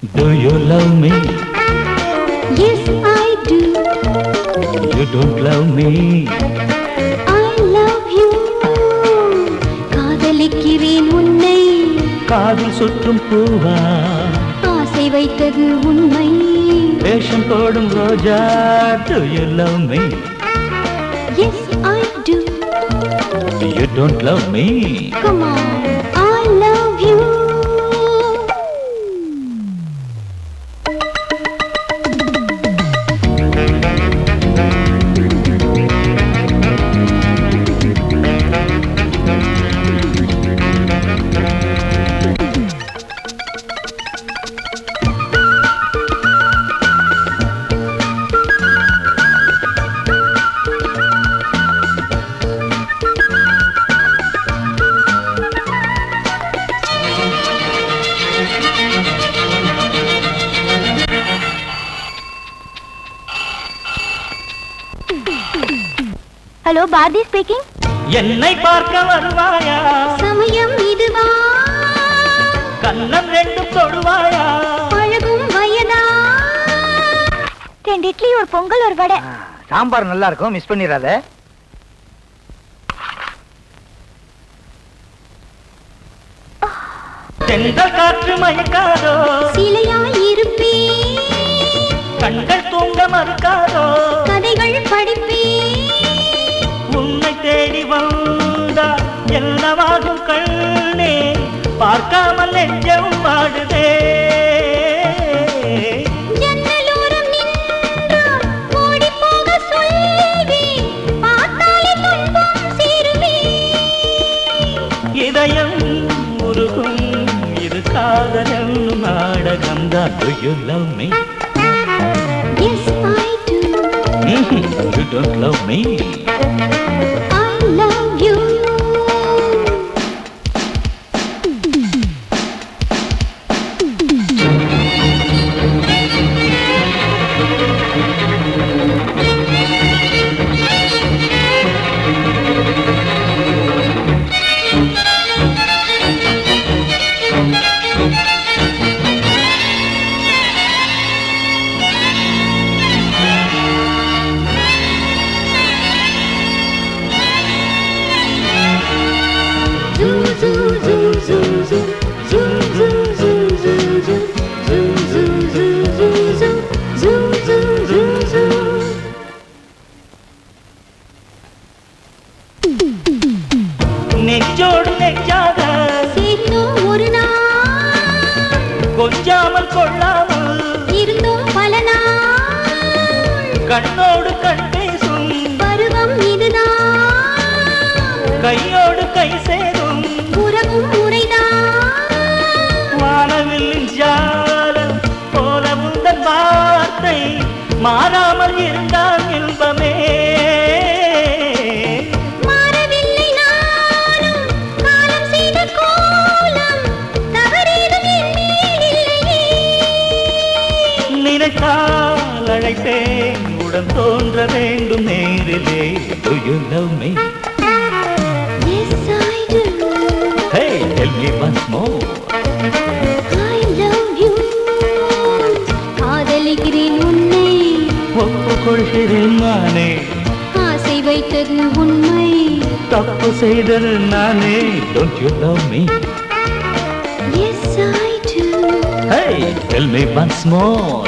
Do you love me? Yes, I do. You don't love me. I love you. காதலிக்கிறேன் உன்னை. காதில் சுற்றும் பூவா ஆசை வைத்தது உண்மை. வேஷம் போடும் ரோஜா. Do you love me? Yes, I do. You don't love me. Come on, I love you. Hello, Bharathi speaking. என்னை பார்க்க வருவாயா? சமயம் இதுவா? கண்ணம் ரெண்டும் தொடுவாயா? பழகும் வயதா? 2 இட்லி, ஒரு பொங்கல், ஒரு வடை. சாம்பார் நல்லா இருக்கும், மிஸ் பண்ணிடாத. தென்றல் காற்று மயக்காதோ? சிலையாய் இருப்பே. கண்கள் தூங்க மறுக்காதோ? கதைகள் படிப்பே. உன்னை தேடி வந்தா என்னவாகும் கண்ணே? பார்க்காமல் நெஞ்சம் வாடுதே. ஜன்னலோரம் நின்றால் ஓடிப் போக சொல்வேன். பார்த்தாலே துன்பம் சேருமே. இதயம் உருகும், இது காதல் என்னும் நாடகம்தான். Do you love me? Yes, I do. You don't love me. I love you. நெஞ்சோடு நெஞ்சாக சேர்ந்தோம் ஒரு நாள். கொஞ்சாமல் கொள்ளாமல் இருந்தோம் பல நாள். கண்ணோடு கண் பேசும் பருவம் இதுதான். கையோடு கை சேரும் உறவும் முறைதான். வானவில்லின் ஜாலம் போல உந்தன் வார்த்தை மாறாமல் இருந்தால் இன்பமே. மாறவில்லை நானும் காலம் செய்த கோலம். தவறேதும் என் மேல் இல்லையே. நினைத்தால் அழைத்தேன், உடன் தோன்ற வேண்டும் நேரிலே. Do you love me? Yes, I do. Hey, tell me once more. I love you. காதலிக்கிறேன் உன்னை. ஒப்புக்கொள்கிறேன் நானே, ஆசை வைத்தது உண்மை. தப்பு செய்தது நானே. Don't you love me? Yes, I do. Hey, tell me once more.